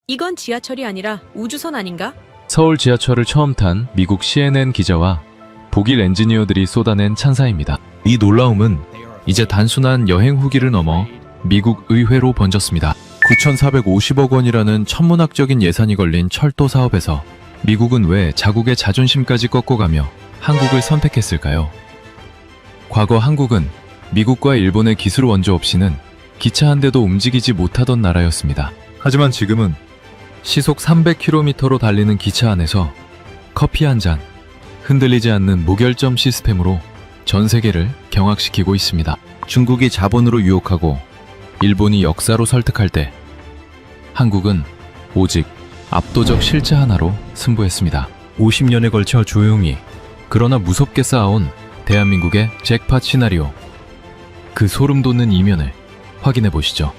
이건 지하철이 아니라 우주선 아닌가? 서울 지하철을 처음 탄 미국 CNN 기자와 독일 엔지니어들이 쏟아낸 찬사입니다. 이 놀라움은 이제 단순한 여행 후기를 넘어 미국 의회로 번졌습니다. 9,450억 원이라는 천문학적인 예산이 걸린 철도 사업에서 미국은 왜 자국의 자존심까지 꺾어가며 한국을 선택했을까요? 과거 한국은 미국과 일본의 기술 원조 없이는 기차 한 대도 움직이지 못하던 나라였습니다. 하지만 지금은 시속 300km로 달리는 기차 안에서 커피 한 잔, 흔들리지 않는 무결점 시스템으로 전 세계를 경악시키고 있습니다. 중국이 자본으로 유혹하고 일본이 역사로 설득할 때 한국은 오직 압도적 실제 하나로 승부했습니다. 50년에 걸쳐 조용히 그러나 무섭게 쌓아온 대한민국의 잭팟 시나리오. 그 소름 돋는 이면을 확인해 보시죠.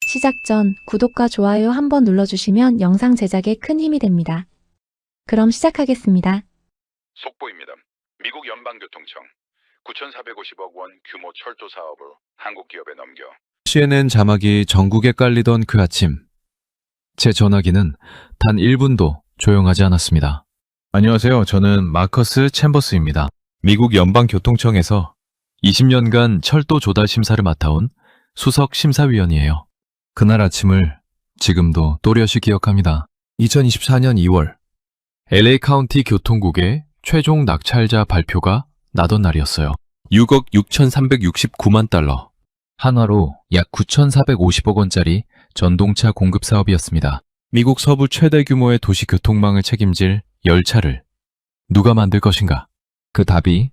시작 전 구독과 좋아요 한번 눌러주시면 영상 제작에 큰 힘이 됩니다. 그럼 시작하겠습니다. 속보입니다. 미국 연방교통청 9,450억 원 규모 철도 사업을 한국 기업에 넘겨 CNN 자막이 전국에 깔리던 그 아침, 제 전화기는 단 1분도 조용하지 않았습니다. 안녕하세요. 저는 마커스 챔버스입니다. 미국 연방교통청에서 20년간 철도 조달 심사를 맡아온 수석 심사위원이에요. 그날 아침을 지금도 또렷이 기억합니다. 2024년 2월, LA 카운티 교통국의 최종 낙찰자 발표가 나던 날이었어요. 6억 6,369만 달러, 한화로 약 9,450억 원짜리 전동차 공급 사업이었습니다. 미국 서부 최대 규모의 도시 교통망을 책임질 열차를 누가 만들 것인가? 그 답이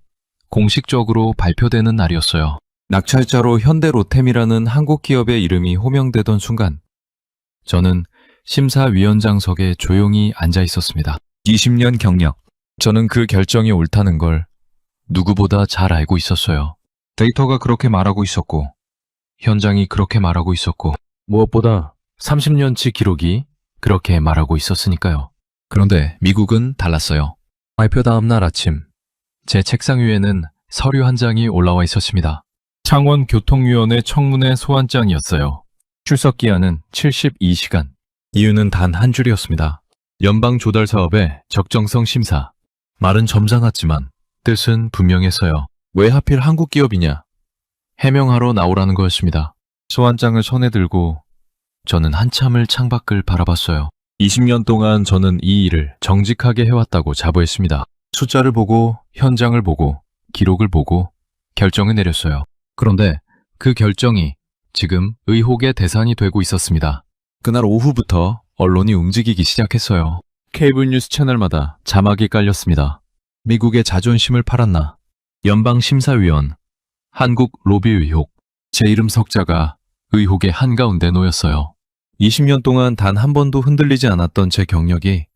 공식적으로 발표되는 날이었어요. 낙찰자로 현대로템이라는 한국 기업의 이름이 호명되던 순간, 저는 심사위원장석에 조용히 앉아 있었습니다. 20년 경력, 저는 그 결정이 옳다는 걸 누구보다 잘 알고 있었어요. 데이터가 그렇게 말하고 있었고, 현장이 그렇게 말하고 있었고, 무엇보다 30년치 기록이 그렇게 말하고 있었으니까요. 그런데 미국은 달랐어요. 발표 다음 날 아침, 제 책상 위에는 서류 한 장이 올라와 있었습니다. 창원교통위원회 청문회 소환장이었어요. 출석 기한은 72시간. 이유는 단 한 줄이었습니다. 연방 조달 사업의 적정성 심사. 말은 점잖았지만 뜻은 분명했어요. 왜 하필 한국 기업이냐? 해명하러 나오라는 거였습니다. 소환장을 손에 들고 저는 한참을 창밖을 바라봤어요. 20년 동안 저는 이 일을 정직하게 해왔다고 자부했습니다. 숫자를 보고, 현장을 보고, 기록을 보고 결정을 내렸어요. 그런데 그 결정이 지금 의혹의 대상이 되고 있었습니다. 그날 오후부터 언론이 움직이기 시작했어요. 케이블 뉴스 채널마다 자막이 깔렸습니다. 미국의 자존심을 팔았나? 연방심사위원, 한국 로비 의혹. 제 이름 석자가 의혹의 한가운데 놓였어요. 20년 동안 단 한 번도 흔들리지 않았던 제 경력이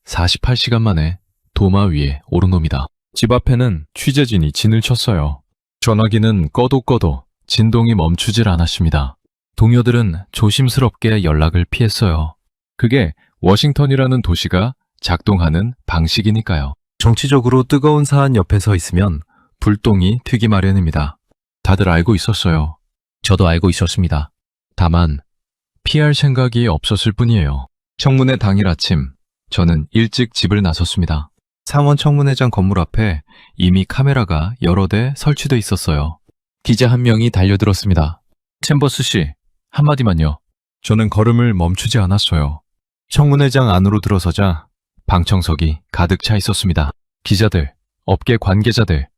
48시간 만에 도마 위에 오르놉니다. 집 앞에는 취재진이 진을 쳤어요. 전화기는 꺼도 진동이 멈추질 않았습니다. 동료들은 조심스럽게 연락을 피했어요. 그게 워싱턴이라는 도시가 작동하는 방식이니까요. 정치적으로 뜨거운 사안 옆에 서 있으면 불똥이 튀기 마련입니다. 다들 알고 있었어요. 저도 알고 있었습니다. 다만 피할 생각이 없었을 뿐이에요. 청문회 당일 아침, 저는 일찍 집을 나섰습니다. 상원 청문회장 건물 앞에 이미 카메라가 여러 대 설치돼 있었어요. 기자 한 명이 달려들었습니다. 챔버스 씨, 한마디만요. 저는 걸음을 멈추지 않았어요. 청문회장 안으로 들어서자 방청석이 가득 차 있었습니다. 기자들, 업계 관계자들,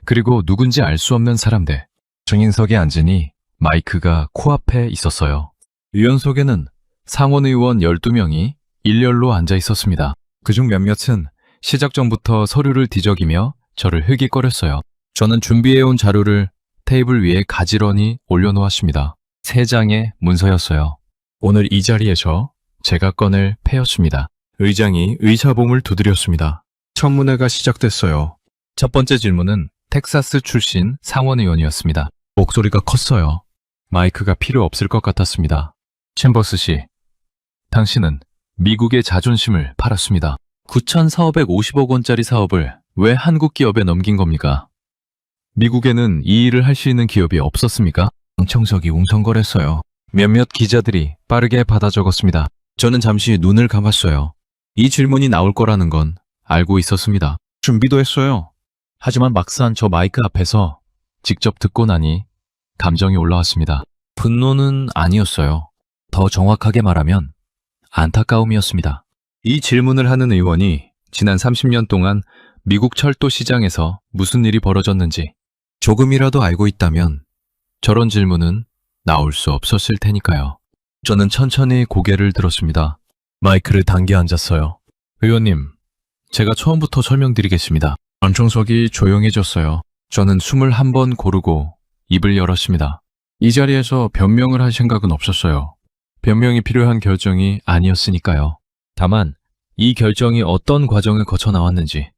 그리고 누군지 알 수 없는 사람들. 증인석에 앉으니 마이크가 코앞에 있었어요. 위원석에는 상원 의원 12명이 일렬로 앉아 있었습니다. 그중 몇몇은 시작 전부터 서류를 뒤적이며 저를 흐깃거렸어요. 저는 준비해온 자료를 테이블 위에 가지런히 올려놓았습니다. 3장의 문서였어요. 오늘 이 자리에서 제가 꺼낼 패였습니다. 의장이 의사봉을 두드렸습니다. 청문회가 시작됐어요. 첫 번째 질문은 텍사스 출신 상원의원이었습니다. 목소리가 컸어요. 마이크가 필요 없을 것 같았습니다. 챔버스 씨, 당신은 미국의 자존심을 팔았습니다. 9,450억 원짜리 사업을 왜 한국 기업에 넘긴 겁니까? 미국에는 이 일을 할 수 있는 기업이 없었습니까? 방청석이 웅성거렸어요. 몇몇 기자들이 빠르게 받아 적었습니다. 저는 잠시 눈을 감았어요. 이 질문이 나올 거라는 건 알고 있었습니다. 준비도 했어요. 하지만 막상 저 마이크 앞에서 직접 듣고 나니 감정이 올라왔습니다. 분노는 아니었어요. 더 정확하게 말하면 안타까움이었습니다. 이 질문을 하는 의원이 지난 30년 동안 미국 철도 시장에서 무슨 일이 벌어졌는지 조금이라도 알고 있다면 저런 질문은 나올 수 없었을 테니까요. 저는 천천히 고개를 들었습니다. 마이크를 당겨 앉았어요. 의원님, 제가 처음부터 설명드리겠습니다. 안청석이 조용해졌어요. 저는 숨을 한 번 고르고 입을 열었습니다. 이 자리에서 변명을 할 생각은 없었어요. 변명이 필요한 결정이 아니었으니까요. 다만 이 결정이 어떤 과정을 거쳐 나왔는지,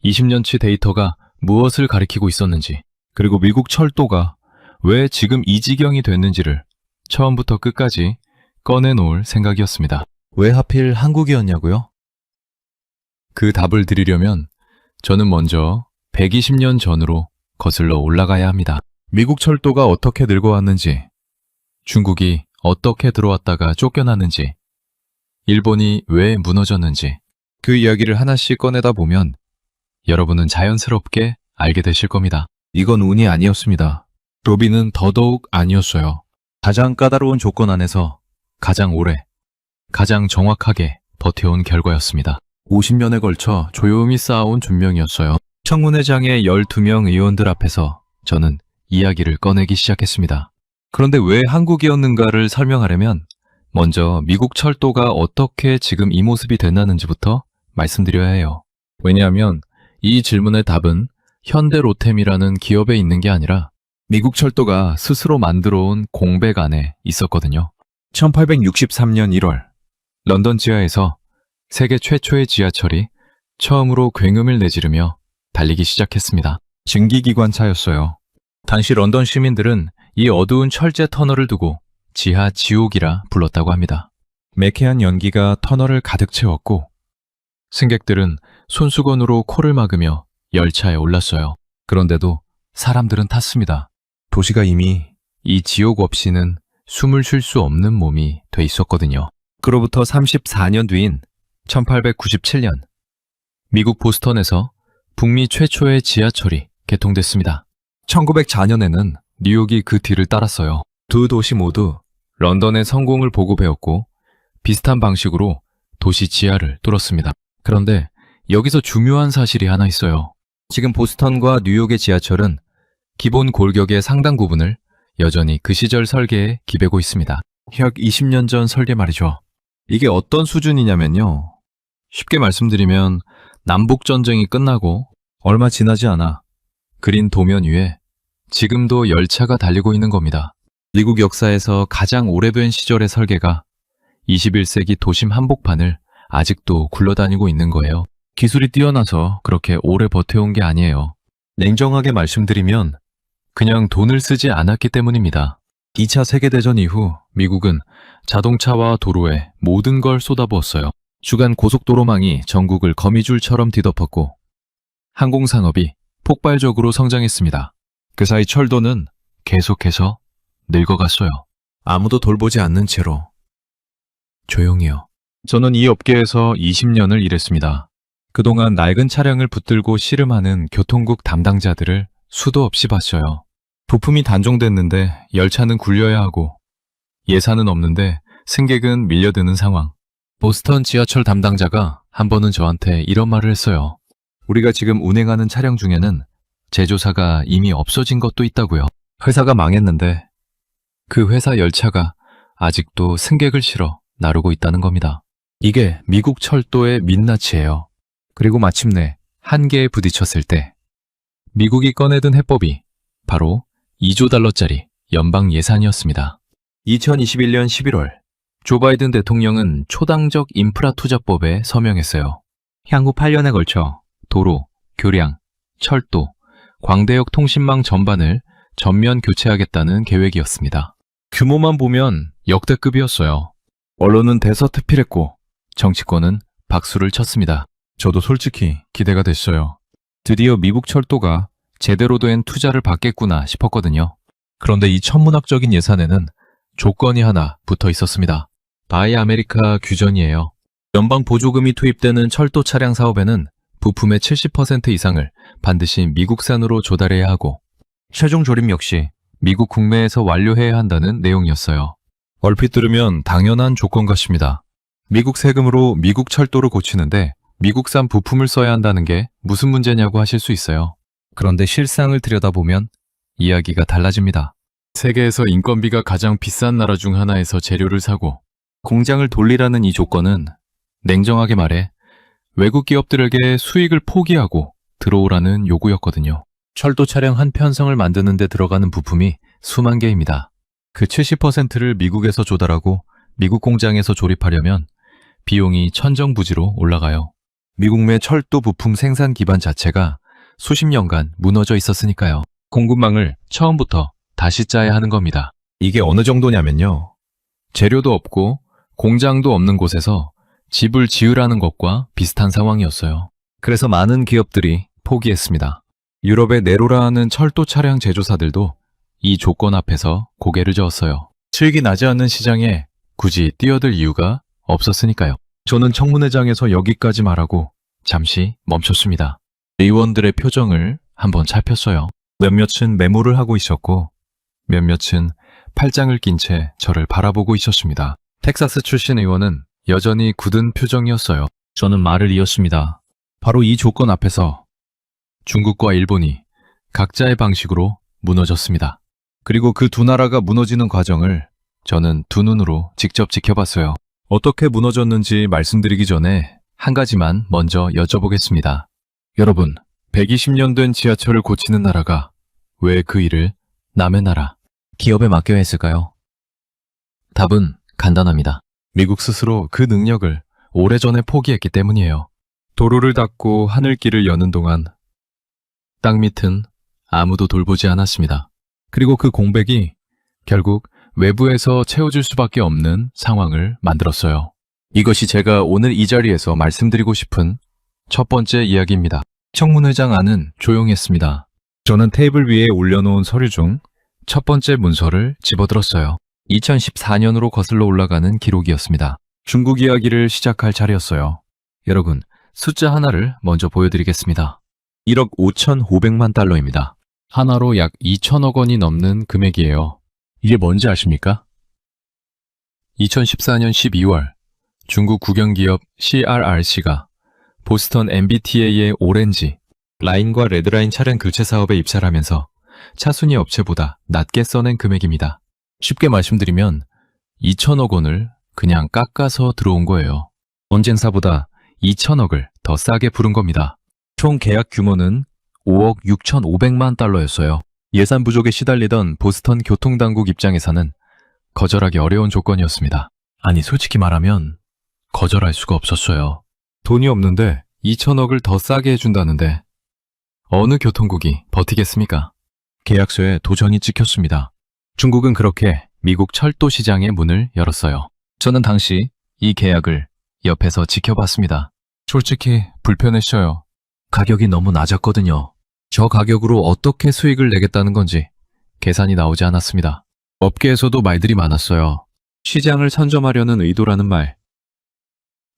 20년치 데이터가 무엇을 가리키고 있었는지, 그리고 미국 철도가 왜 지금 이 지경이 됐는지를 처음부터 끝까지 꺼내놓을 생각이었습니다. 왜 하필 한국이었냐고요? 그 답을 드리려면 저는 먼저 120년 전으로 거슬러 올라가야 합니다. 미국 철도가 어떻게 늙어왔는지, 중국이 어떻게 들어왔다가 쫓겨났는지, 일본이 왜 무너졌는지, 그 이야기를 하나씩 꺼내다 보면 여러분은 자연스럽게 알게 되실 겁니다. 이건 운이 아니었습니다. 로비는 더더욱 아니었어요. 가장 까다로운 조건 안에서 가장 오래, 가장 정확하게 버텨온 결과였습니다. 50년에 걸쳐 조용히 쌓아온 준명이었어요. 청문회장의 12명 의원들 앞에서 저는 이야기를 꺼내기 시작했습니다. 그런데 왜 한국이었는가를 설명하려면 먼저 미국 철도가 어떻게 지금 이 모습이 됐나는지부터 말씀드려야 해요. 왜냐하면 이 질문의 답은 현대로템이라는 기업에 있는 게 아니라 미국 철도가 스스로 만들어온 공백 안에 있었거든요. 1863년 1월, 런던 지하에서 세계 최초의 지하철이 처음으로 굉음을 내지르며 달리기 시작했습니다. 증기기관차였어요. 당시 런던 시민들은 이 어두운 철제 터널을 두고 지하 지옥이라 불렀다고 합니다. 매캐한 연기가 터널을 가득 채웠고 승객들은 손수건으로 코를 막으며 열차에 올랐어요. 그런데도 사람들은 탔습니다. 도시가 이미 이 지옥 없이는 숨을 쉴 수 없는 몸이 돼 있었거든요. 그로부터 34년 뒤인 1897년, 미국 보스턴에서 북미 최초의 지하철이 개통됐습니다. 1904년에는 뉴욕이 그 뒤를 따랐어요. 두 도시 모두 런던의 성공을 보고 배웠고 비슷한 방식으로 도시 지하를 뚫었습니다. 그런데 여기서 중요한 사실이 하나 있어요. 지금 보스턴과 뉴욕의 지하철은 기본 골격의 상당 부분을 여전히 그 시절 설계에 기배고 있습니다. 약 20년 전 설계 말이죠. 이게 어떤 수준이냐면요. 쉽게 말씀드리면 남북전쟁이 끝나고 얼마 지나지 않아 그린 도면 위에 지금도 열차가 달리고 있는 겁니다. 미국 역사에서 가장 오래된 시절의 설계가 21세기 도심 한복판을 아직도 굴러다니고 있는 거예요. 기술이 뛰어나서 그렇게 오래 버텨온 게 아니에요. 냉정하게 말씀드리면 그냥 돈을 쓰지 않았기 때문입니다. 2차 세계대전 이후 미국은 자동차와 도로에 모든 걸 쏟아부었어요. 주간 고속도로망이 전국을 거미줄처럼 뒤덮었고 항공산업이 폭발적으로 성장했습니다. 그 사이 철도는 계속해서 늙어갔어요. 아무도 돌보지 않는 채로 조용히요. 저는 이 업계에서 20년을 일했습니다. 그동안 낡은 차량을 붙들고 씨름하는 교통국 담당자들을 수도 없이 봤어요. 부품이 단종됐는데 열차는 굴려야 하고 예산은 없는데 승객은 밀려드는 상황. 보스턴 지하철 담당자가 한 번은 저한테 이런 말을 했어요. 우리가 지금 운행하는 차량 중에는 제조사가 이미 없어진 것도 있다고요. 회사가 망했는데 그 회사 열차가 아직도 승객을 실어 나르고 있다는 겁니다. 이게 미국 철도의 민낯이에요. 그리고 마침내 한계에 부딪혔을 때 미국이 꺼내든 해법이 바로 2조 달러짜리 연방 예산이었습니다. 2021년 11월 조 바이든 대통령은 초당적 인프라 투자법에 서명했어요. 향후 8년에 걸쳐 도로, 교량, 철도, 광대역 통신망 전반을 전면 교체하겠다는 계획이었습니다. 규모만 보면 역대급이었어요. 언론은 대서특필했고 정치권은 박수를 쳤습니다. 저도 솔직히 기대가 됐어요. 드디어 미국 철도가 제대로 된 투자를 받겠구나 싶었거든요. 그런데 이 천문학적인 예산에는 조건이 하나 붙어 있었습니다. 바이 아메리카 규정이에요. 연방 보조금이 투입되는 철도 차량 사업에는 부품의 70% 이상을 반드시 미국산으로 조달해야 하고 최종 조립 역시 미국 국내에서 완료해야 한다는 내용이었어요. 얼핏 들으면 당연한 조건 같습니다. 미국 세금으로 미국 철도를 고치는데 미국산 부품을 써야 한다는 게 무슨 문제냐고 하실 수 있어요. 그런데 실상을 들여다보면 이야기가 달라집니다. 세계에서 인건비가 가장 비싼 나라 중 하나에서 재료를 사고 공장을 돌리라는 이 조건은 냉정하게 말해 외국 기업들에게 수익을 포기하고 들어오라는 요구였거든요. 철도 차량 한 편성을 만드는 데 들어가는 부품이 수만 개입니다. 그 70%를 미국에서 조달하고 미국 공장에서 조립하려면 비용이 천정부지로 올라가요. 미국 내 철도 부품 생산 기반 자체가 수십 년간 무너져 있었으니까요. 공급망을 처음부터 다시 짜야 하는 겁니다. 이게 어느 정도냐면요. 재료도 없고 공장도 없는 곳에서 집을 지으라는 것과 비슷한 상황이었어요. 그래서 많은 기업들이 포기했습니다. 유럽의 네로라는 철도 차량 제조사들도 이 조건 앞에서 고개를 저었어요. 수익이 나지 않는 시장에 굳이 뛰어들 이유가 없었으니까요. 저는 청문회장에서 여기까지 말하고 잠시 멈췄습니다. 의원들의 표정을 한번 살폈어요. 몇몇은 메모를 하고 있었고 몇몇은 팔짱을 낀 채 저를 바라보고 있었습니다. 텍사스 출신 의원은 여전히 굳은 표정이었어요. 저는 말을 이었습니다. 바로 이 조건 앞에서 중국과 일본이 각자의 방식으로 무너졌습니다. 그리고 그 두 나라가 무너지는 과정을 저는 두 눈으로 직접 지켜봤어요. 어떻게 무너졌는지 말씀드리기 전에 한 가지만 먼저 여쭤보겠습니다. 여러분, 120년 된 지하철을 고치는 나라가 왜 그 일을 남의 나라, 기업에 맡겨야 했을까요? 답은 간단합니다. 미국 스스로 그 능력을 오래전에 포기했기 때문이에요. 도로를 닦고 하늘길을 여는 동안 땅 밑은 아무도 돌보지 않았습니다. 그리고 그 공백이 결국 외부에서 채워줄 수밖에 없는 상황을 만들었어요. 이것이 제가 오늘 이 자리에서 말씀드리고 싶은 첫 번째 이야기입니다. 청문회장 안은 조용했습니다. 저는 테이블 위에 올려놓은 서류 중 첫 번째 문서를 집어들었어요. 2014년으로 거슬러 올라가는 기록이었습니다. 중국 이야기를 시작할 차례였어요. 여러분, 숫자 하나를 먼저 보여드리겠습니다. 1억 5,500만 달러입니다. 하나로 약 2천억 원이 넘는 금액이에요. 이게 뭔지 아십니까? 2014년 12월 중국 국영기업 CRRC가 보스턴 MBTA의 오렌지, 라인과 레드라인 차량 교체 사업에 입찰 하면서 차순위 업체보다 낮게 써낸 금액입니다. 쉽게 말씀드리면 2천억 원을 그냥 깎아서 들어온 거예요. 언젠사보다 2천억을 더 싸게 부른 겁니다. 총 계약 규모는 5억 6,500만 달러였어요. 예산 부족에 시달리던 보스턴 교통당국 입장에서는 거절하기 어려운 조건이었습니다. 아니, 솔직히 말하면 거절할 수가 없었어요. 돈이 없는데 2천억을 더 싸게 해준다는데 어느 교통국이 버티겠습니까? 계약서에 도전이 찍혔습니다. 중국은 그렇게 미국 철도 시장의 문을 열었어요. 저는 당시 이 계약을 옆에서 지켜봤습니다. 솔직히 불편했어요. 가격이 너무 낮았거든요. 저 가격으로 어떻게 수익을 내겠다는 건지 계산이 나오지 않았습니다. 업계에서도 말들이 많았어요. 시장을 선점하려는 의도라는 말,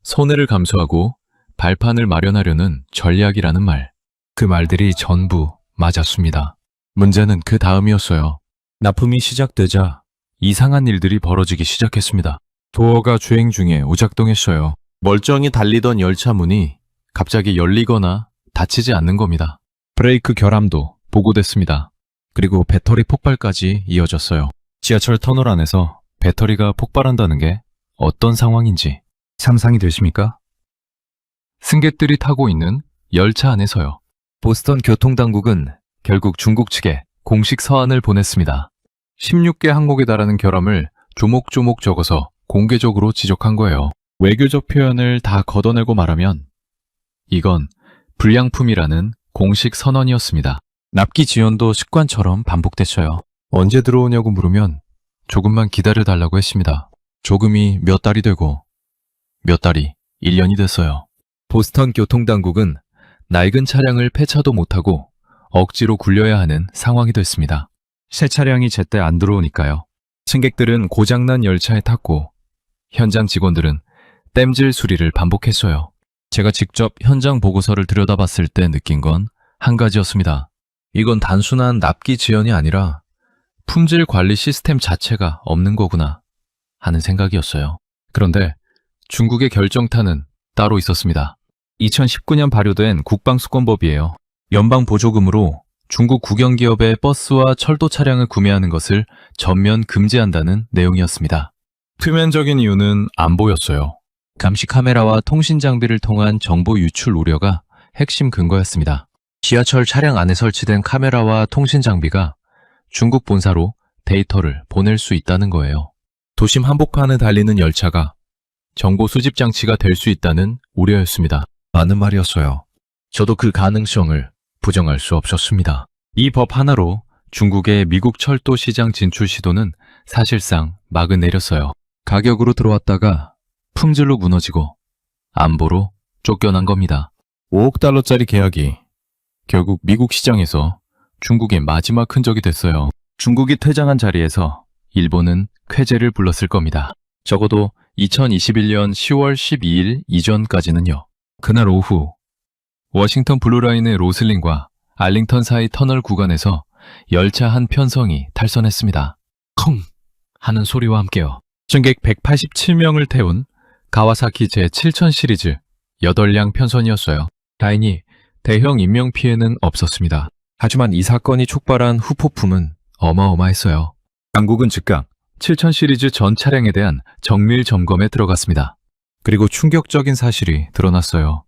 손해를 감수하고 발판을 마련하려는 전략이라는 말, 그 말들이 전부 맞았습니다. 문제는 그 다음이었어요. 납품이 시작되자 이상한 일들이 벌어지기 시작했습니다. 도어가 주행 중에 오작동했어요. 멀쩡히 달리던 열차 문이 갑자기 열리거나 닫히지 않는 겁니다. 브레이크 결함도 보고됐습니다. 그리고 배터리 폭발까지 이어졌어요. 지하철 터널 안에서 배터리가 폭발한다는 게 어떤 상황인지 상상이 되십니까? 승객들이 타고 있는 열차 안에서요. 보스턴 교통당국은 결국 중국 측에 공식 서한을 보냈습니다. 16개 항목에 달하는 결함을 조목조목 적어서 공개적으로 지적한 거예요. 외교적 표현을 다 걷어내고 말하면 이건 불량품이라는 공식 선언이었습니다. 납기 지연도 습관처럼 반복됐어요. 언제 들어오냐고 물으면 조금만 기다려달라고 했습니다. 조금이 몇 달이 되고 몇 달이 1년이 됐어요. 보스턴 교통당국은 낡은 차량을 폐차도 못하고 억지로 굴려야 하는 상황이 됐습니다. 새 차량이 제때 안 들어오니까요. 승객들은 고장난 열차에 탔고 현장 직원들은 땜질 수리를 반복했어요. 제가 직접 현장 보고서를 들여다봤을 때 느낀 건 한 가지였습니다. 이건 단순한 납기 지연이 아니라 품질 관리 시스템 자체가 없는 거구나 하는 생각이었어요. 그런데 중국의 결정타는 따로 있었습니다. 2019년 발효된 국방수권법이에요. 연방 보조금으로 중국 국영기업의 버스와 철도 차량을 구매하는 것을 전면 금지한다는 내용이었습니다. 표면적인 이유는 안보였어요. 감시 카메라와 통신 장비를 통한 정보 유출 우려가 핵심 근거였습니다. 지하철 차량 안에 설치된 카메라와 통신 장비가 중국 본사로 데이터를 보낼 수 있다는 거예요. 도심 한복판에 달리는 열차가 정보 수집 장치가 될 수 있다는 우려였습니다. 많은 말이었어요. 저도 그 가능성을 부정할 수 없었습니다. 이 법 하나로 중국의 미국 철도 시장 진출 시도는 사실상 막을 내렸어요. 가격으로 들어왔다가 품질로 무너지고 안보로 쫓겨난 겁니다. 5억 달러짜리 계약이 결국 미국 시장에서 중국의 마지막 흔적이 됐어요. 중국이 퇴장한 자리에서 일본은 쾌재를 불렀을 겁니다. 적어도 2021년 10월 12일 이전까지는요. 그날 오후 워싱턴 블루라인의 로슬링과 알링턴 사이 터널 구간에서 열차 한 편성이 탈선했습니다. 콩 하는 소리와 함께요. 승객 187명을 태운 가와사키 제7000 시리즈 8량 편선이었어요. 다행히 대형 인명피해는 없었습니다. 하지만 이 사건이 촉발한 후폭풍은 어마어마했어요. 당국은 즉각 7000 시리즈 전 차량에 대한 정밀 점검에 들어갔습니다. 그리고 충격적인 사실이 드러났어요.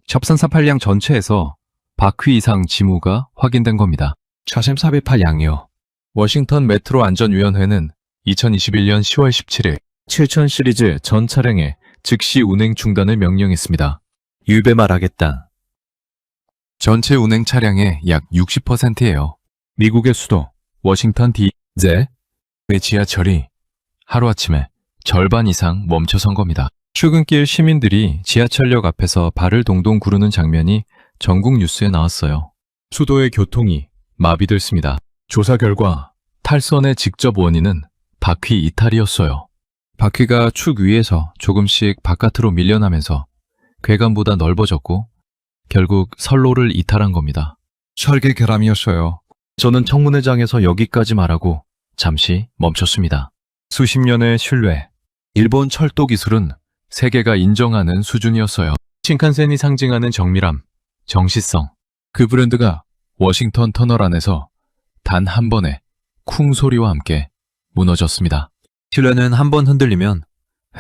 협선 48량 전체에서 바퀴 이상 징후가 확인된 겁니다. 차셈 408량이요. 워싱턴 메트로 안전위원회는 2021년 10월 17일 7000 시리즈 전 차량의 즉시 운행 중단을 명령했습니다. 유배 말하겠다. 전체 운행 차량의 약 60%예요. 미국의 수도 워싱턴 D.C의 지하철이 하루아침에 절반 이상 멈춰선 겁니다. 출근길 시민들이 지하철역 앞에서 발을 동동 구르는 장면이 전국 뉴스에 나왔어요. 수도의 교통이 마비됐습니다. 조사 결과 탈선의 직접 원인은 바퀴 이탈이었어요. 바퀴가 축 위에서 조금씩 바깥으로 밀려나면서 괴간보다 넓어졌고 결국 선로를 이탈한 겁니다. 설계 결함이었어요. 저는 청문회장에서 여기까지 말하고 잠시 멈췄습니다. 수십 년의 신뢰, 일본 철도 기술은 세계가 인정하는 수준이었어요. 신칸센이 상징하는 정밀함, 정시성, 그 브랜드가 워싱턴 터널 안에서 단 한 번의 쿵 소리와 함께 무너졌습니다. 신뢰는 한 번 흔들리면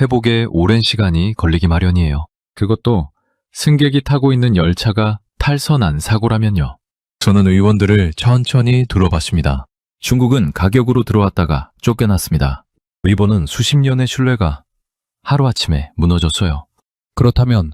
회복에 오랜 시간이 걸리기 마련이에요. 그것도 승객이 타고 있는 열차가 탈선한 사고라면요. 저는 의원들을 천천히 둘러봤습니다. 중국은 가격으로 들어왔다가 쫓겨났습니다. 일본은 수십 년의 신뢰가 하루아침에 무너졌어요. 그렇다면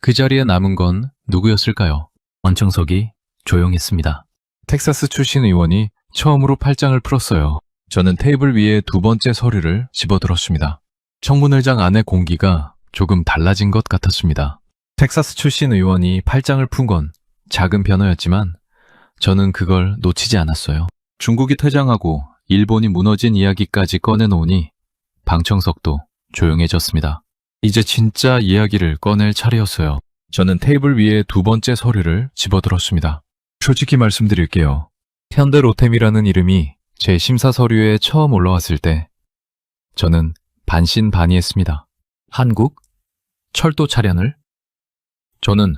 그 자리에 남은 건 누구였을까요? 원청석이 조용했습니다. 텍사스 출신 의원이 처음으로 팔짱을 풀었어요. 저는 테이블 위에 두 번째 서류를 집어들었습니다. 청문회장 안의 공기가 조금 달라진 것 같았습니다. 텍사스 출신 의원이 팔짱을 푼 건 작은 변화였지만 저는 그걸 놓치지 않았어요. 중국이 퇴장하고 일본이 무너진 이야기까지 꺼내놓으니 방청석도 조용해졌습니다. 이제 진짜 이야기를 꺼낼 차례였어요. 저는 테이블 위에 두 번째 서류를 집어들었습니다. 솔직히 말씀드릴게요. 현대로템이라는 이름이 제 심사 서류에 처음 올라왔을 때 저는 반신반의했습니다. 한국? 철도 차량을? 저는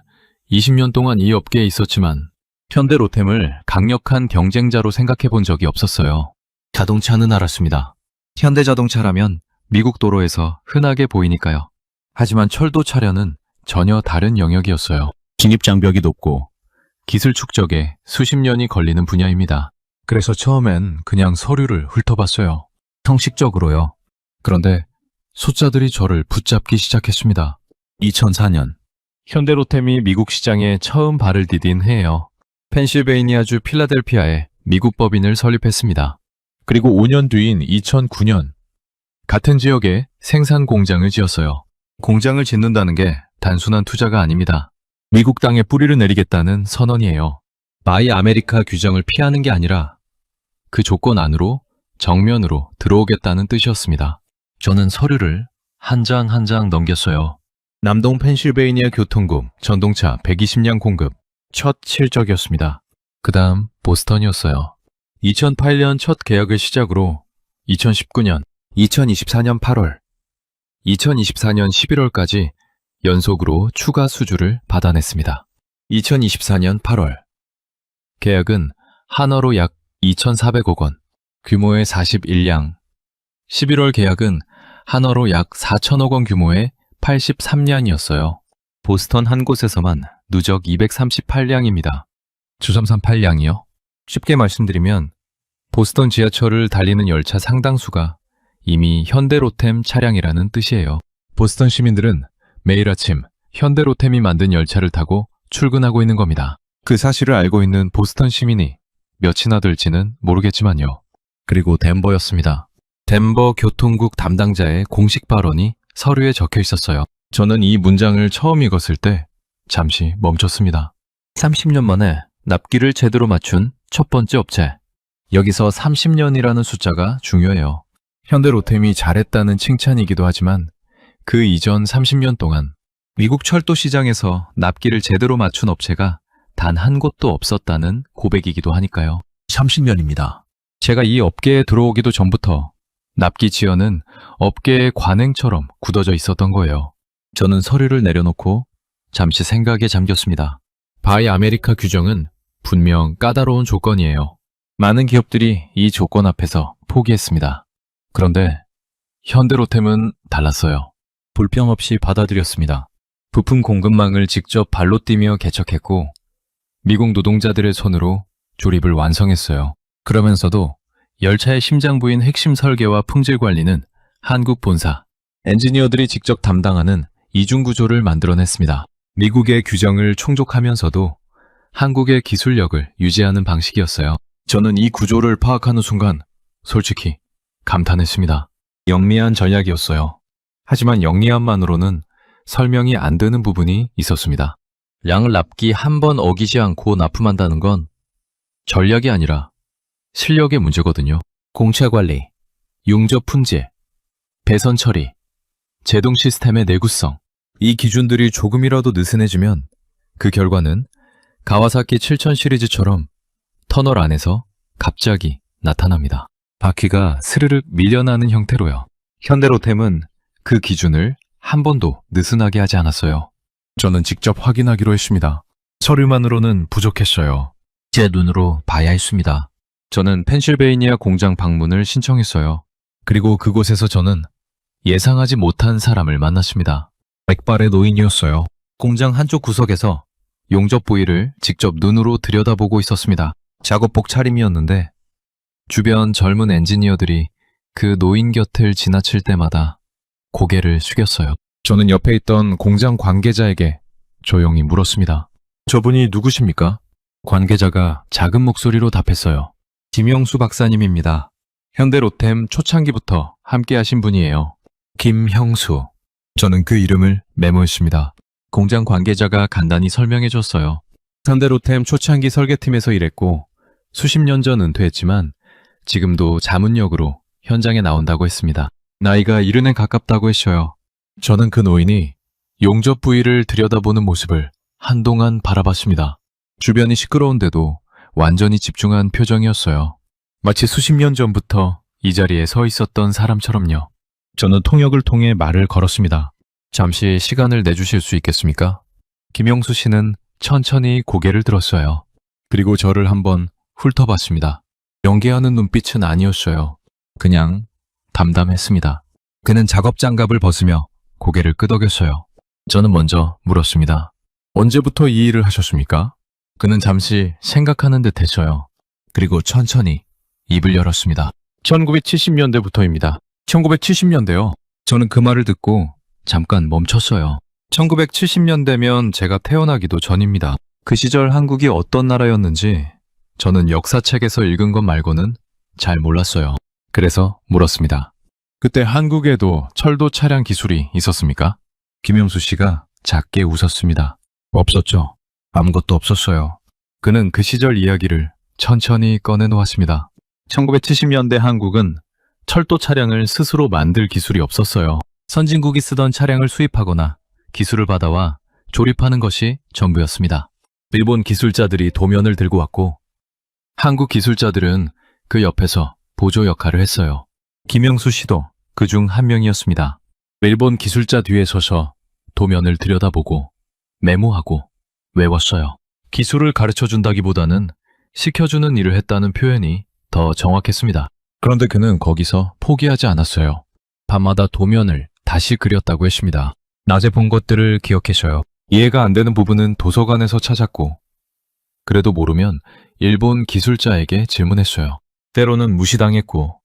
20년 동안 이 업계에 있었지만 현대로템을 강력한 경쟁자로 생각해 본 적이 없었어요. 자동차는 알았습니다. 현대자동차라면 미국 도로에서 흔하게 보이니까요. 하지만 철도 차량은 전혀 다른 영역이었어요. 진입장벽이 높고 기술 축적에 수십 년이 걸리는 분야입니다. 그래서 처음엔 그냥 서류를 훑어봤어요. 형식적으로요. 그런데 숫자들이 저를 붙잡기 시작했습니다. 2004년 현대로템이 미국 시장에 처음 발을 디딘 해예요. 펜실베이니아주 필라델피아에 미국 법인을 설립했습니다. 그리고 5년 뒤인 2009년 같은 지역에 생산 공장을 지었어요. 공장을 짓는다는 게 단순한 투자가 아닙니다. 미국 땅에 뿌리를 내리겠다는 선언이에요. 바이 아메리카 규정을 피하는 게 아니라 그 조건 안으로 정면으로 들어오겠다는 뜻이었습니다. 저는 서류를 한 장 한 장 넘겼어요. 남동 펜실베이니아 교통국 전동차 120량 공급 첫 실적이었습니다. 그 다음 보스턴이었어요. 2008년 첫 계약을 시작으로 2019년, 2024년 8월, 2024년 11월까지 연속으로 추가 수주를 받아냈습니다. 2024년 8월 계약은 한화로 약 2,400억 원, 규모의 41량. 11월 계약은 한화로 약 4천억 원 규모의 83량이었어요. 보스턴 한 곳에서만 누적 238량입니다. 9338량이요? 쉽게 말씀드리면 보스턴 지하철을 달리는 열차 상당수가 이미 현대로템 차량이라는 뜻이에요. 보스턴 시민들은 매일 아침 현대로템이 만든 열차를 타고 출근하고 있는 겁니다. 그 사실을 알고 있는 보스턴 시민이 몇이나 될지는 모르겠지만요. 그리고 덴버였습니다. 덴버 교통국 담당자의 공식 발언이 서류에 적혀 있었어요. 저는 이 문장을 처음 읽었을 때 잠시 멈췄습니다. 30년 만에 납기를 제대로 맞춘 첫 번째 업체. 여기서 30년이라는 숫자가 중요해요. 현대로템이 잘했다는 칭찬이기도 하지만 그 이전 30년 동안 미국 철도 시장에서 납기를 제대로 맞춘 업체가 단 한 곳도 없었다는 고백이기도 하니까요. 30년입니다. 제가 이 업계에 들어오기도 전부터 납기 지연은 업계의 관행처럼 굳어져 있었던 거예요. 저는 서류를 내려놓고 잠시 생각에 잠겼습니다. 바이 아메리카 규정은 분명 까다로운 조건이에요. 많은 기업들이 이 조건 앞에서 포기했습니다. 그런데 현대로템은 달랐어요. 불평 없이 받아들였습니다. 부품 공급망을 직접 발로 뛰며 개척했고 미국 노동자들의 손으로 조립을 완성했어요. 그러면서도 열차의 심장부인 핵심 설계와 품질 관리는 한국 본사, 엔지니어들이 직접 담당하는 이중구조를 만들어냈습니다. 미국의 규정을 충족하면서도 한국의 기술력을 유지하는 방식이었어요. 저는 이 구조를 파악하는 순간 솔직히 감탄했습니다. 영리한 전략이었어요. 하지만 영리함만으로는 설명이 안 되는 부분이 있었습니다. 양을 납기 한 번 어기지 않고 납품한다는 건 전략이 아니라 실력의 문제거든요. 공차 관리, 용접 품질, 배선 처리, 제동 시스템의 내구성. 이 기준들이 조금이라도 느슨해지면 그 결과는 가와사키 7000 시리즈처럼 터널 안에서 갑자기 나타납니다. 바퀴가 스르륵 밀려나는 형태로요. 현대로템은 그 기준을 한 번도 느슨하게 하지 않았어요. 저는 직접 확인하기로 했습니다. 서류만으로는 부족했어요. 제 눈으로 봐야 했습니다. 저는 펜실베이니아 공장 방문을 신청했어요. 그리고 그곳에서 저는 예상하지 못한 사람을 만났습니다. 백발의 노인이었어요. 공장 한쪽 구석에서 용접 부위를 직접 눈으로 들여다보고 있었습니다. 작업복 차림이었는데 주변 젊은 엔지니어들이 그 노인 곁을 지나칠 때마다 고개를 숙였어요. 저는 옆에 있던 공장 관계자에게 조용히 물었습니다. 저분이 누구십니까? 관계자가 작은 목소리로 답했어요. 김영수 박사님입니다. 현대로템 초창기부터 함께 하신 분이에요. 김형수. 저는 그 이름을 메모했습니다. 공장 관계자가 간단히 설명해 줬어요. 현대로템 초창기 설계팀에서 일했고 수십 년 전 은퇴했지만 지금도 자문역으로 현장에 나온다고 했습니다. 나이가 70에 가깝다고 했어요. 저는 그 노인이 용접 부위를 들여다보는 모습을 한동안 바라봤습니다. 주변이 시끄러운데도 완전히 집중한 표정이었어요. 마치 수십 년 전부터 이 자리에 서 있었던 사람처럼요. 저는 통역을 통해 말을 걸었습니다. 잠시 시간을 내주실 수 있겠습니까? 김용수 씨는 천천히 고개를 들었어요. 그리고 저를 한번 훑어봤습니다. 연기하는 눈빛은 아니었어요. 그냥 담담했습니다. 그는 작업 장갑을 벗으며 고개를 끄덕였어요. 저는 먼저 물었습니다. 언제부터 이 일을 하셨습니까? 그는 잠시 생각하는 듯 했어요. 그리고 천천히 입을 열었습니다. 1970년대부터입니다. 1970년대요. 저는 그 말을 듣고 잠깐 멈췄어요. 1970년대면 제가 태어나기도 전입니다. 그 시절 한국이 어떤 나라였는지 저는 역사책에서 읽은 것 말고는 잘 몰랐어요. 그래서 물었습니다. 그때 한국에도 철도 차량 기술이 있었습니까? 김영수 씨가 작게 웃었습니다. 없었죠. 아무것도 없었어요. 그는 그 시절 이야기를 천천히 꺼내놓았습니다. 1970년대 한국은 철도 차량을 스스로 만들 기술이 없었어요. 선진국이 쓰던 차량을 수입하거나 기술을 받아와 조립하는 것이 전부였습니다. 일본 기술자들이 도면을 들고 왔고 한국 기술자들은 그 옆에서 보조 역할을 했어요. 김영수 씨도 그중 한 명이었습니다. 일본 기술자 뒤에 서서 도면을 들여다보고 메모하고 외웠어요. 기술을 가르쳐준다기보다는 시켜주는 일을 했다는 표현이 더 정확했습니다. 그런데 그는 거기서 포기하지 않았어요. 밤마다 도면을 다시 그렸다고 했습니다. 낮에 본 것들을 기억해셔요. 이해가 안 되는 부분은 도서관에서 찾았고 그래도 모르면 일본 기술자에게 질문했어요. 때로는 무시당했고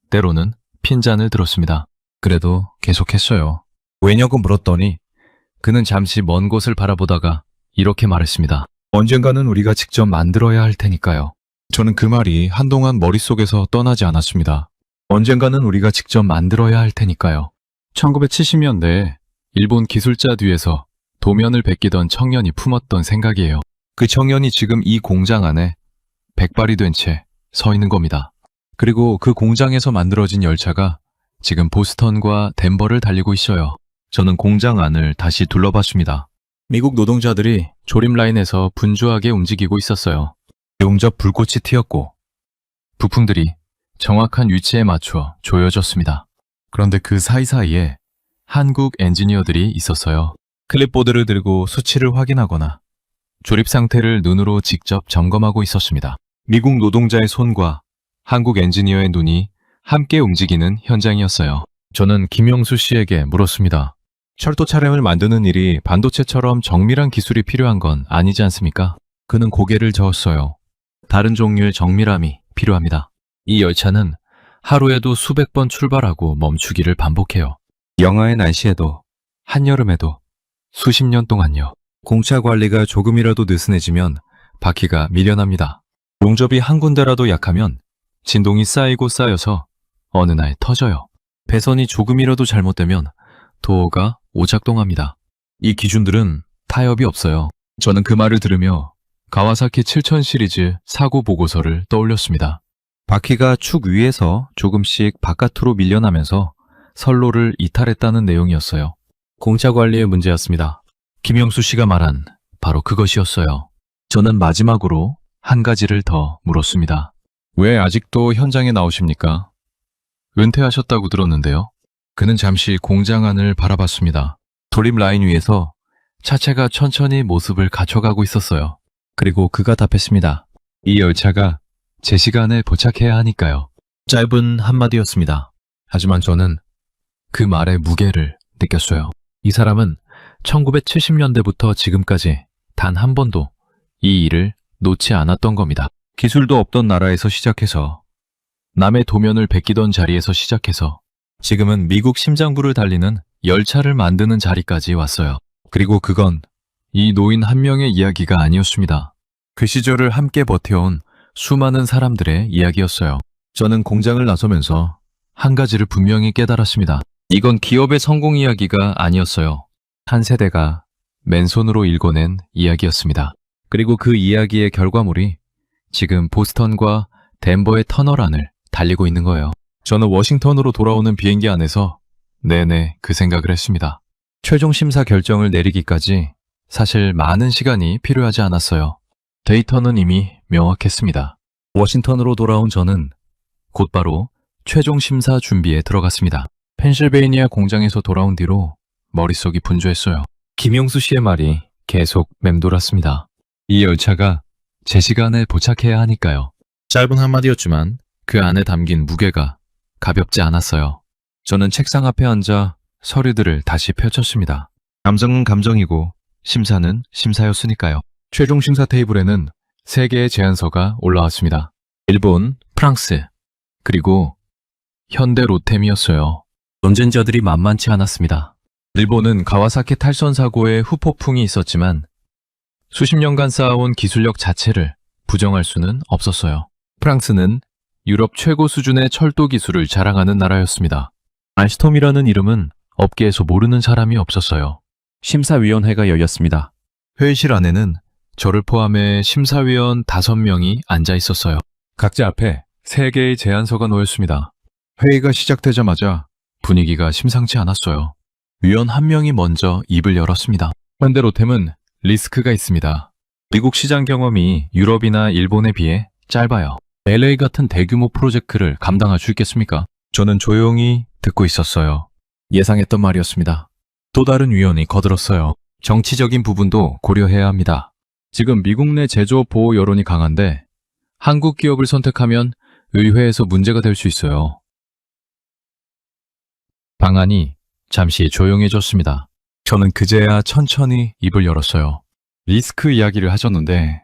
때로는 핀잔을 들었습니다. 그래도 계속했어요. 왜냐고 물었더니 그는 잠시 먼 곳을 바라보다가 이렇게 말했습니다. 언젠가는 우리가 직접 만들어야 할 테니까요. 저는 그 말이 한동안 머릿속에서 떠나지 않았습니다. 언젠가는 우리가 직접 만들어야 할 테니까요. 1970년대에 일본 기술자 뒤에서 도면을 베끼던 청년이 품었던 생각이에요. 그 청년이 지금 이 공장 안에 백발이 된 채 서 있는 겁니다. 그리고 그 공장에서 만들어진 열차가 지금 보스턴과 덴버를 달리고 있어요. 저는 공장 안을 다시 둘러봤습니다. 미국 노동자들이 조립 라인에서 분주하게 움직이고 있었어요. 용접 불꽃이 튀었고 부품들이 정확한 위치에 맞춰 조여졌습니다. 그런데 그 사이사이에 한국 엔지니어들이 있었어요. 클립보드를 들고 수치를 확인하거나 조립 상태를 눈으로 직접 점검하고 있었습니다. 미국 노동자의 손과 한국 엔지니어의 눈이 함께 움직이는 현장이었어요. 저는 김영수 씨에게 물었습니다. 철도 차량을 만드는 일이 반도체처럼 정밀한 기술이 필요한 건 아니지 않습니까? 그는 고개를 저었어요. 다른 종류의 정밀함이 필요합니다. 이 열차는 하루에도 수백 번 출발하고 멈추기를 반복해요. 영하의 날씨에도 한여름에도 수십 년 동안요. 공차 관리가 조금이라도 느슨해지면 바퀴가 밀려납니다. 용접이 한 군데라도 약하면 진동이 쌓이고 쌓여서 어느 날 터져요. 배선이 조금이라도 잘못되면 도어가 오작동합니다. 이 기준들은 타협이 없어요. 저는 그 말을 들으며 가와사키 7000 시리즈 사고 보고서를 떠올렸습니다. 바퀴가 축 위에서 조금씩 바깥으로 밀려나면서 선로를 이탈했다는 내용이었어요. 공차 관리의 문제였습니다. 김영수 씨가 말한 바로 그것이었어요. 저는 마지막으로 한 가지를 더 물었습니다. 왜 아직도 현장에 나오십니까? 은퇴하셨다고 들었는데요. 그는 잠시 공장 안을 바라봤습니다. 조립 라인 위에서 차체가 천천히 모습을 갖춰가고 있었어요. 그리고 그가 답했습니다. 이 열차가 제 시간에 도착해야 하니까요. 짧은 한마디였습니다. 하지만 저는 그 말의 무게를 느꼈어요. 이 사람은 1970년대부터 지금까지 단 한 번도 이 일을 놓지 않았던 겁니다. 기술도 없던 나라에서 시작해서 남의 도면을 베끼던 자리에서 시작해서 지금은 미국 심장부를 달리는 열차를 만드는 자리까지 왔어요. 그리고 그건 이 노인 한 명의 이야기가 아니었습니다. 그 시절을 함께 버텨온 수많은 사람들의 이야기였어요. 저는 공장을 나서면서 한 가지를 분명히 깨달았습니다. 이건 기업의 성공 이야기가 아니었어요. 한 세대가 맨손으로 일궈낸 이야기였습니다. 그리고 그 이야기의 결과물이 지금 보스턴과 덴버의 터널 안을 달리고 있는 거예요. 저는 워싱턴으로 돌아오는 비행기 안에서 내내 그 생각을 했습니다. 최종 심사 결정을 내리기까지 사실 많은 시간이 필요하지 않았어요. 데이터는 이미 명확했습니다. 워싱턴으로 돌아온 저는 곧바로 최종 심사 준비에 들어갔습니다. 펜실베이니아 공장에서 돌아온 뒤로 머릿속이 분주했어요. 김용수 씨의 말이 계속 맴돌았습니다. 이 열차가 제 시간에 도착해야 하니까요. 짧은 한마디였지만 그 안에 담긴 무게가 가볍지 않았어요. 저는 책상 앞에 앉아 서류들을 다시 펼쳤습니다. 감정은 감정이고 심사는 심사였으니까요. 최종 심사 테이블에는 3개의 제안서가 올라왔습니다. 일본, 프랑스, 그리고 현대 로템이었어요. 논쟁자들이 만만치 않았습니다. 일본은 가와사키 탈선 사고에 후폭풍이 있었지만 수십 년간 쌓아온 기술력 자체를 부정할 수는 없었어요. 프랑스는 유럽 최고 수준의 철도 기술을 자랑하는 나라였습니다. 알스톰이라는 이름은 업계에서 모르는 사람이 없었어요. 심사위원회가 열렸습니다. 회의실 안에는 저를 포함해 심사위원 5명이 앉아 있었어요. 각자 앞에 3개의 제안서가 놓였습니다. 회의가 시작되자마자 분위기가 심상치 않았어요. 위원 한 명이 먼저 입을 열었습니다. 현대로템은 리스크가 있습니다. 미국 시장 경험이 유럽이나 일본에 비해 짧아요. LA 같은 대규모 프로젝트를 감당할 수 있겠습니까? 저는 조용히 듣고 있었어요. 예상했던 말이었습니다. 또 다른 위원이 거들었어요. 정치적인 부분도 고려해야 합니다. 지금 미국 내 제조업 보호 여론이 강한데 한국 기업을 선택하면 의회에서 문제가 될 수 있어요. 방안이 잠시 조용해졌습니다. 저는 그제야 천천히 입을 열었어요. 리스크 이야기를 하셨는데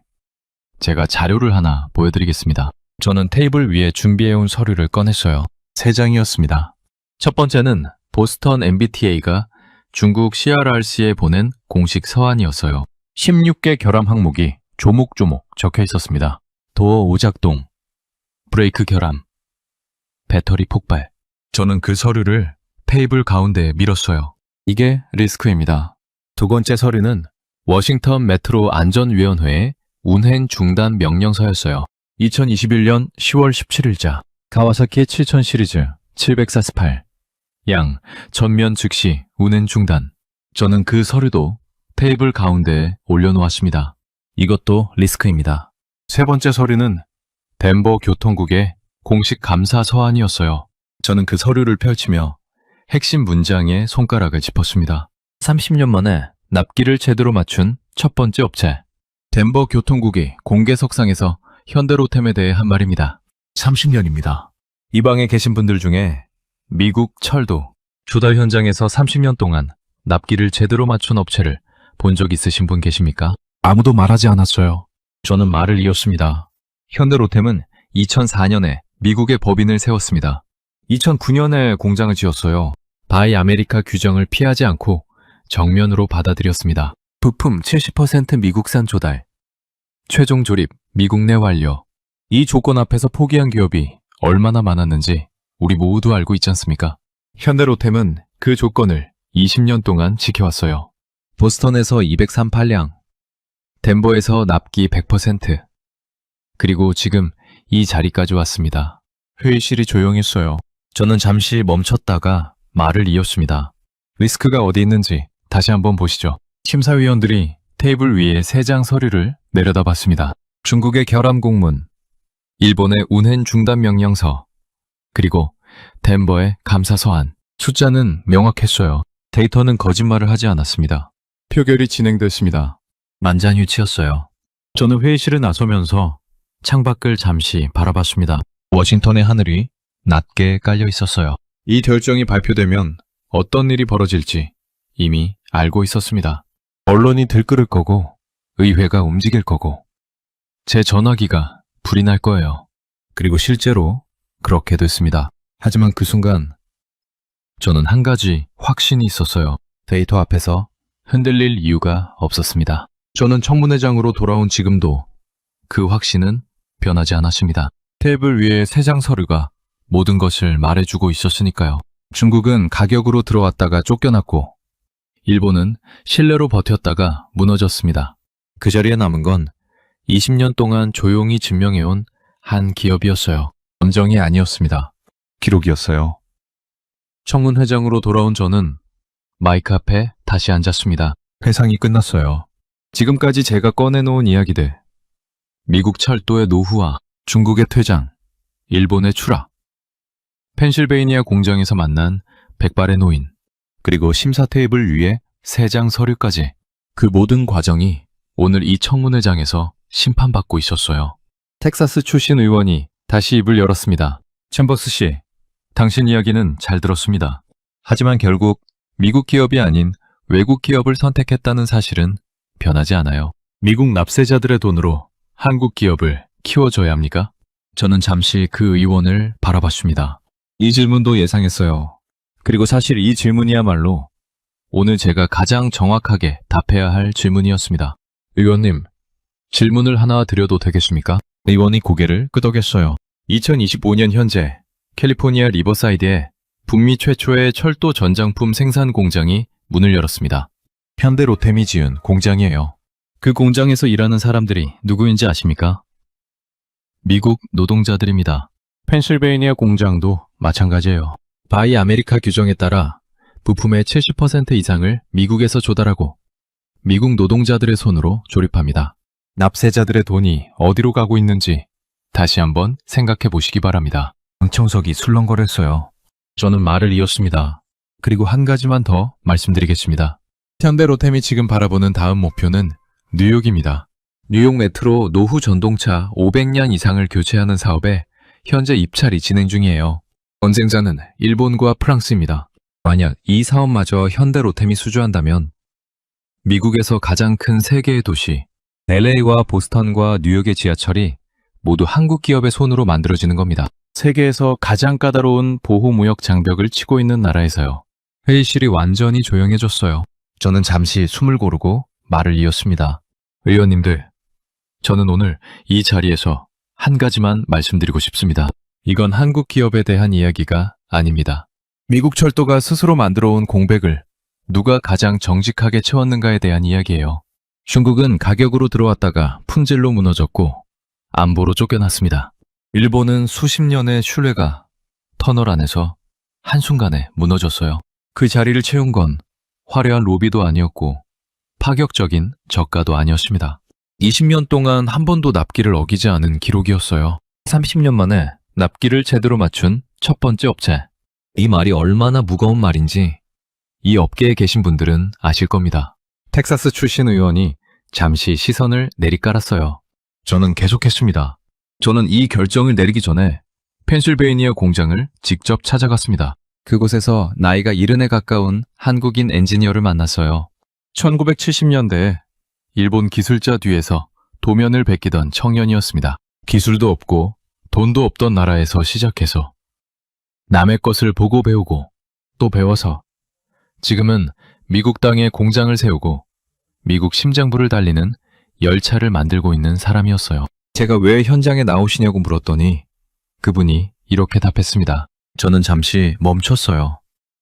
제가 자료를 하나 보여드리겠습니다. 저는 테이블 위에 준비해온 서류를 꺼냈어요. 3장이었습니다. 첫 번째는 보스턴 MBTA가 중국 CRRC에 보낸 공식 서한이었어요. 16개 결함 항목이 조목조목 적혀 있었습니다. 도어 오작동, 브레이크 결함, 배터리 폭발. 저는 그 서류를 테이블 가운데에 밀었어요. 이게 리스크입니다. 두 번째 서류는 워싱턴 메트로 안전위원회의 운행 중단 명령서였어요. 2021년 10월 17일자 가와사키 7000 시리즈 748 양 전면 즉시 운행 중단. 저는 그 서류도 테이블 가운데에 올려놓았습니다. 이것도 리스크입니다. 세 번째 서류는 덴버 교통국의 공식 감사 서한이었어요. 저는 그 서류를 펼치며 핵심 문장에 손가락을 짚었습니다. 30년 만에 납기를 제대로 맞춘 첫 번째 업체. 덴버 교통국이 공개석상에서 현대로템에 대해 한 말입니다. 30년입니다. 이 방에 계신 분들 중에 미국 철도 조달 현장에서 30년 동안 납기를 제대로 맞춘 업체를 본 적 있으신 분 계십니까? 아무도 말하지 않았어요. 저는 말을 이었습니다. 현대로템은 2004년에 미국의 법인을 세웠습니다. 2009년에 공장을 지었어요. 바이 아메리카 규정을 피하지 않고 정면으로 받아들였습니다. 부품 70% 미국산 조달. 최종 조립 미국 내 완료. 이 조건 앞에서 포기한 기업이 얼마나 많았는지 우리 모두 알고 있지 않습니까? 현대로템은 그 조건을 20년 동안 지켜왔어요. 보스턴에서 238량, 덴버에서 납기 100%, 그리고 지금 이 자리까지 왔습니다. 회의실이 조용했어요. 저는 잠시 멈췄다가 말을 이었습니다. 리스크가 어디 있는지 다시 한번 보시죠. 심사위원들이 테이블 위에 3장 서류를 내려다 봤습니다. 중국의 결함 공문, 일본의 운행 중단 명령서, 그리고 덴버의 감사 서한. 숫자는 명확했어요. 데이터는 거짓말을 하지 않았습니다. 표결이 진행됐습니다. 만장일치였어요. 저는 회의실에 나서면서 창밖을 잠시 바라봤습니다. 워싱턴의 하늘이 낮게 깔려 있었어요. 이 결정이 발표되면 어떤 일이 벌어질지 이미 알고 있었습니다. 언론이 들끓을 거고 의회가 움직일 거고 제 전화기가 불이 날 거예요. 그리고 실제로 그렇게 됐습니다. 하지만 그 순간 저는 한 가지 확신이 있었어요. 데이터 앞에서 흔들릴 이유가 없었습니다. 저는 청문회장으로 돌아온 지금도 그 확신은 변하지 않았습니다. 테이블 위에 3장 서류가 모든 것을 말해주고 있었으니까요. 중국은 가격으로 들어왔다가 쫓겨났고 일본은 신뢰로 버텼다가 무너졌습니다. 그 자리에 남은 건 20년 동안 조용히 증명해온 한 기업이었어요. 감정이 아니었습니다. 기록이었어요. 청문회장으로 돌아온 저는 마이크 앞에 다시 앉았습니다. 회상이 끝났어요. 지금까지 제가 꺼내놓은 이야기들, 미국 철도의 노후화, 중국의 퇴장, 일본의 추락, 펜실베이니아 공장에서 만난 백발의 노인, 그리고 심사 테이블 위에 3장 서류까지, 그 모든 과정이 오늘 이 청문회장에서 심판받고 있었어요. 텍사스 출신 의원이 다시 입을 열었습니다. 챔버스 씨, 당신 이야기는 잘 들었습니다. 하지만 결국 미국 기업이 아닌 외국 기업을 선택했다는 사실은 변하지 않아요. 미국 납세자들의 돈으로 한국 기업을 키워줘야 합니까? 저는 잠시 그 의원을 바라봤습니다. 이 질문도 예상했어요. 그리고 사실 이 질문이야말로 오늘 제가 가장 정확하게 답해야 할 질문이었습니다. 의원님, 질문을 하나 드려도 되겠습니까? 의원이 고개를 끄덕였어요. 2025년 현재 캘리포니아 리버사이드에 북미 최초의 철도 전장품 생산 공장이 문을 열었습니다. 현대로템이 지은 공장이에요. 그 공장에서 일하는 사람들이 누구인지 아십니까? 미국 노동자들입니다. 펜실베이니아 공장도 마찬가지예요. 바이 아메리카 규정에 따라 부품의 70% 이상을 미국에서 조달하고 미국 노동자들의 손으로 조립합니다. 납세자들의 돈이 어디로 가고 있는지 다시 한번 생각해 보시기 바랍니다. 방청석이 술렁거렸어요. 저는 말을 이었습니다. 그리고 한 가지만 더 말씀드리겠습니다. 현대 로템이 지금 바라보는 다음 목표는 뉴욕입니다. 뉴욕 메트로 노후 전동차 500년 이상을 교체하는 사업에 현재 입찰이 진행 중이에요. 전쟁자는 일본과 프랑스입니다. 만약 이 사업마저 현대 로템이 수주한다면 미국에서 가장 큰 세 개의 도시 LA와 보스턴과 뉴욕의 지하철이 모두 한국 기업의 손으로 만들어지는 겁니다. 세계에서 가장 까다로운 보호무역 장벽을 치고 있는 나라에서요. 회의실이 완전히 조용해졌어요. 저는 잠시 숨을 고르고 말을 이었습니다. 의원님들, 저는 오늘 이 자리에서 한 가지만 말씀드리고 싶습니다. 이건 한국 기업에 대한 이야기가 아닙니다. 미국 철도가 스스로 만들어온 공백을 누가 가장 정직하게 채웠는가에 대한 이야기예요. 중국은 가격으로 들어왔다가 품질로 무너졌고 안보로 쫓겨났습니다. 일본은 수십 년의 신뢰가 터널 안에서 한순간에 무너졌어요. 그 자리를 채운 건 화려한 로비도 아니었고 파격적인 저가도 아니었습니다. 20년 동안 한 번도 납기를 어기지 않은 기록이었어요. 30년 만에 납기를 제대로 맞춘 첫 번째 업체. 이 말이 얼마나 무거운 말인지 이 업계에 계신 분들은 아실 겁니다. 텍사스 출신 의원이 잠시 시선을 내리깔았어요. 저는 계속했습니다. 저는 이 결정을 내리기 전에 펜실베이니아 공장을 직접 찾아갔습니다. 그곳에서 나이가 70에 가까운 한국인 엔지니어를 만났어요. 1970년대에 일본 기술자 뒤에서 도면을 베끼던 청년이었습니다. 기술도 없고 돈도 없던 나라에서 시작해서 남의 것을 보고 배우고 또 배워서 지금은 미국 땅에 공장을 세우고 미국 심장부를 달리는 열차를 만들고 있는 사람이었어요. 제가 왜 현장에 나오시냐고 물었더니 그분이 이렇게 답했습니다. 저는 잠시 멈췄어요.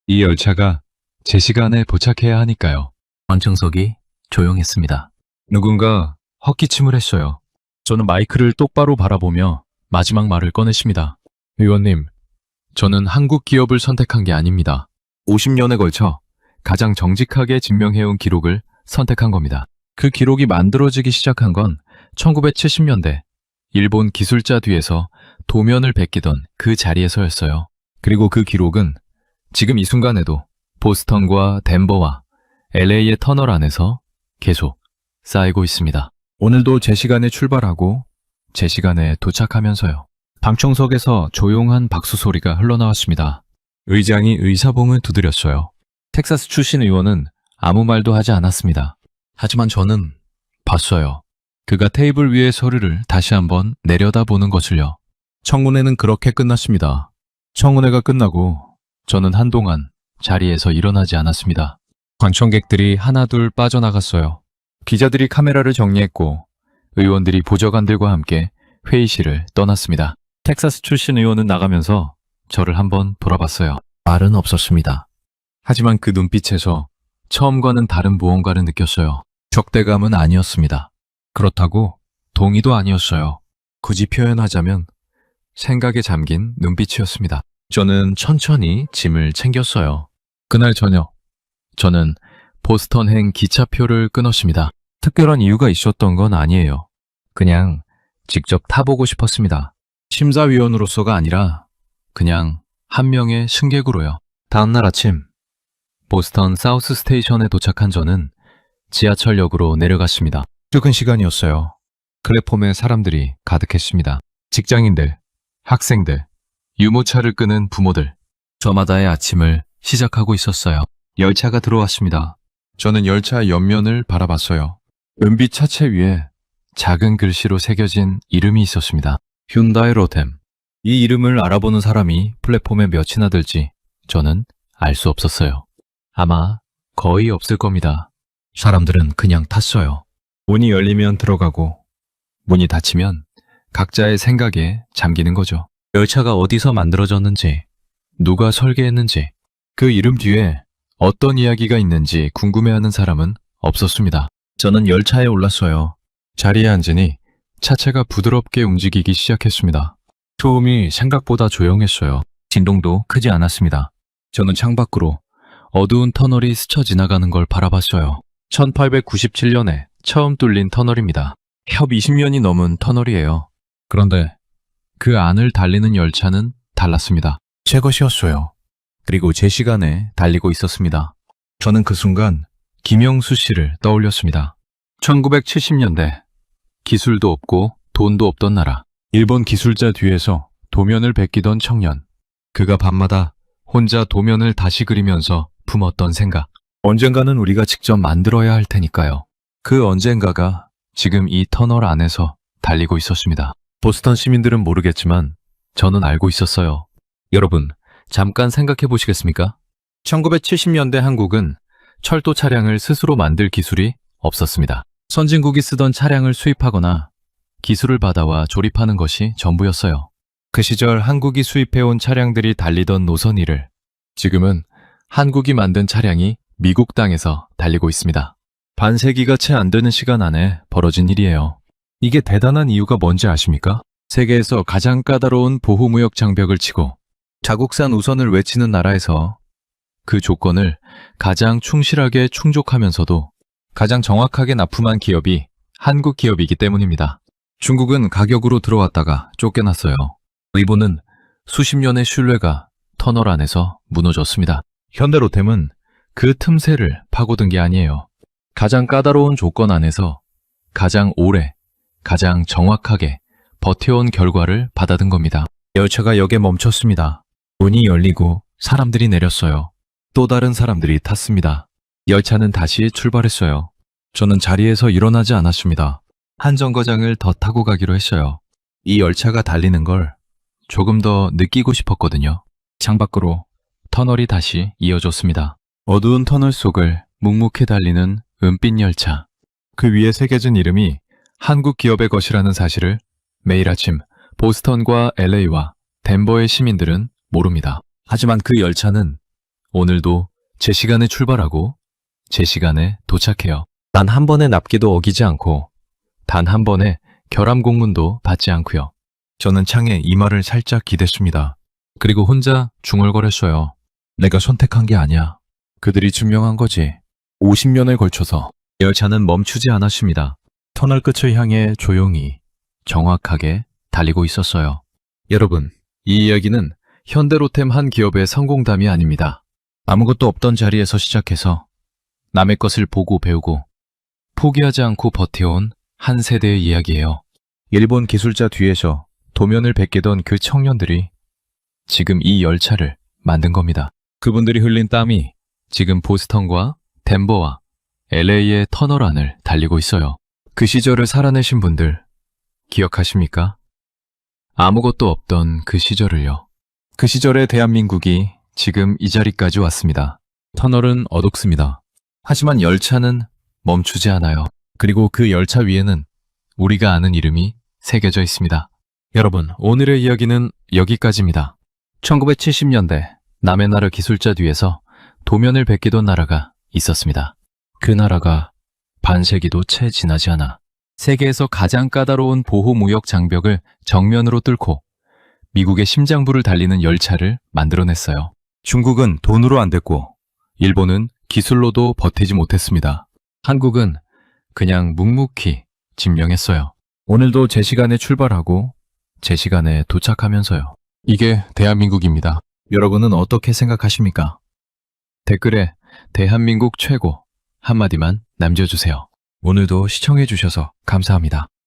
이 열차가 제 시간에 도착해야 하니까요. 관청석이 조용했습니다. 누군가 헛기침을 했어요. 저는 마이크를 똑바로 바라보며 마지막 말을 꺼냈습니다. 의원님, 저는 한국 기업을 선택한 게 아닙니다. 50년에 걸쳐 가장 정직하게 증명해온 기록을 선택한 겁니다. 그 기록이 만들어지기 시작한 건 1970년대 일본 기술자 뒤에서 도면을 베끼던 그 자리에서였어요. 그리고 그 기록은 지금 이 순간에도 보스턴과 덴버와 LA의 터널 안에서 계속 쌓이고 있습니다. 오늘도 제 시간에 출발하고 제 시간에 도착하면서요. 방청석에서 조용한 박수 소리가 흘러나왔습니다. 의장이 의사봉을 두드렸어요. 텍사스 출신 의원은 아무 말도 하지 않았습니다. 하지만 저는 봤어요. 그가 테이블 위의 서류를 다시 한번 내려다보는 것을요. 청문회는 그렇게 끝났습니다. 청문회가 끝나고 저는 한동안 자리에서 일어나지 않았습니다. 관청객들이 하나둘 빠져나갔어요. 기자들이 카메라를 정리했고 의원들이 보좌관들과 함께 회의실을 떠났습니다. 텍사스 출신 의원은 나가면서 저를 한번 돌아봤어요. 말은 없었습니다. 하지만 그 눈빛에서 처음과는 다른 무언가를 느꼈어요. 적대감은 아니었습니다. 그렇다고 동의도 아니었어요. 굳이 표현하자면 생각에 잠긴 눈빛이었습니다. 저는 천천히 짐을 챙겼어요. 그날 저녁, 저는 보스턴행 기차표를 끊었습니다. 특별한 이유가 있었던 건 아니에요. 그냥 직접 타보고 싶었습니다. 심사위원으로서가 아니라 그냥 한 명의 승객으로요. 다음날 아침, 보스턴 사우스 스테이션에 도착한 저는 지하철역으로 내려갔습니다. 퇴근 시간이었어요. 플랫폼에 사람들이 가득했습니다. 직장인들, 학생들, 유모차를 끄는 부모들. 저마다의 아침을 시작하고 있었어요. 열차가 들어왔습니다. 저는 열차 옆면을 바라봤어요. 은빛 차체 위에 작은 글씨로 새겨진 이름이 있었습니다. 휴다이 로템. 이 이름을 알아보는 사람이 플랫폼에 몇이나 들지 저는 알 수 없었어요. 아마 거의 없을 겁니다. 사람들은 그냥 탔어요. 문이 열리면 들어가고 문이 닫히면 각자의 생각에 잠기는 거죠. 열차가 어디서 만들어졌는지, 누가 설계했는지, 그 이름 뒤에 어떤 이야기가 있는지 궁금해하는 사람은 없었습니다. 저는 열차에 올랐어요. 자리에 앉으니 차체가 부드럽게 움직이기 시작했습니다. 소음이 생각보다 조용했어요. 진동도 크지 않았습니다. 저는 창밖으로 어두운 터널이 스쳐 지나가는 걸 바라봤어요. 1897년에 처음 뚫린 터널입니다. 협 20년이 넘은 터널이에요. 그런데 그 안을 달리는 열차는 달랐습니다. 제 것이었어요. 그리고 제 시간에 달리고 있었습니다. 저는 그 순간 김영수 씨를 떠올렸습니다. 1970년대 기술도 없고 돈도 없던 나라. 일본 기술자 뒤에서 도면을 베끼던 청년. 그가 밤마다 혼자 도면을 다시 그리면서 품었던 생각. 언젠가는 우리가 직접 만들어야 할 테니까요. 그 언젠가가 지금 이 터널 안에서 달리고 있었습니다. 보스턴 시민들은 모르겠지만 저는 알고 있었어요. 여러분, 잠깐 생각해 보시겠습니까? 1970년대 한국은 철도 차량을 스스로 만들 기술이 없었습니다. 선진국이 쓰던 차량을 수입하거나 기술을 받아와 조립하는 것이 전부였어요. 그 시절 한국이 수입해온 차량들이 달리던 노선 위를 지금은 한국이 만든 차량이 미국 땅에서 달리고 있습니다. 반세기가 채 안 되는 시간 안에 벌어진 일이에요. 이게 대단한 이유가 뭔지 아십니까? 세계에서 가장 까다로운 보호무역 장벽을 치고 자국산 우선을 외치는 나라에서 그 조건을 가장 충실하게 충족하면서도 가장 정확하게 납품한 기업이 한국 기업이기 때문입니다. 중국은 가격으로 들어왔다가 쫓겨났어요. 일본은 수십 년의 신뢰가 터널 안에서 무너졌습니다. 현대로템은 그 틈새를 파고든 게 아니에요. 가장 까다로운 조건 안에서 가장 오래, 가장 정확하게 버텨온 결과를 받아든 겁니다. 열차가 역에 멈췄습니다. 문이 열리고 사람들이 내렸어요. 또 다른 사람들이 탔습니다. 열차는 다시 출발했어요. 저는 자리에서 일어나지 않았습니다. 한 정거장을 더 타고 가기로 했어요. 이 열차가 달리는 걸 조금 더 느끼고 싶었거든요. 창밖으로 터널이 다시 이어졌습니다. 어두운 터널 속을 묵묵히 달리는 은빛 열차. 그 위에 새겨진 이름이 한국 기업의 것이라는 사실을 매일 아침 보스턴과 LA와 덴버의 시민들은 모릅니다. 하지만 그 열차는 오늘도 제 시간에 출발하고 제 시간에 도착해요. 단 한 번의 납기도 어기지 않고 단 한 번의 결함 공문도 받지 않고요. 저는 창에 이마를 살짝 기댔습니다. 그리고 혼자 중얼거렸어요. 내가 선택한 게 아니야. 그들이 증명한 거지. 50년에 걸쳐서 열차는 멈추지 않았습니다. 터널 끝을 향해 조용히, 정확하게 달리고 있었어요. 여러분, 이 이야기는 현대로템 한 기업의 성공담이 아닙니다. 아무것도 없던 자리에서 시작해서 남의 것을 보고 배우고 포기하지 않고 버텨온 한 세대의 이야기예요. 일본 기술자 뒤에서 도면을 베끼던 그 청년들이 지금 이 열차를 만든 겁니다. 그분들이 흘린 땀이 지금 보스턴과 덴버와 LA의 터널 안을 달리고 있어요. 그 시절을 살아내신 분들 기억하십니까? 아무것도 없던 그 시절을요. 그 시절의 대한민국이 지금 이 자리까지 왔습니다. 터널은 어둡습니다. 하지만 열차는 멈추지 않아요. 그리고 그 열차 위에는 우리가 아는 이름이 새겨져 있습니다. 여러분, 오늘의 이야기는 여기까지입니다. 1970년대 남의 나라 기술자 뒤에서 도면을 베끼던 나라가 있었습니다. 그 나라가 반세기도 채 지나지 않아 세계에서 가장 까다로운 보호무역 장벽을 정면으로 뚫고 미국의 심장부를 달리는 열차를 만들어냈어요. 중국은 돈으로 안 됐고 일본은 기술로도 버티지 못했습니다. 한국은 그냥 묵묵히 증명했어요. 오늘도 제 시간에 출발하고 제 시간에 도착하면서요. 이게 대한민국입니다. 여러분은 어떻게 생각하십니까? 댓글에 대한민국 최고 한마디만 남겨주세요. 오늘도 시청해주셔서 감사합니다.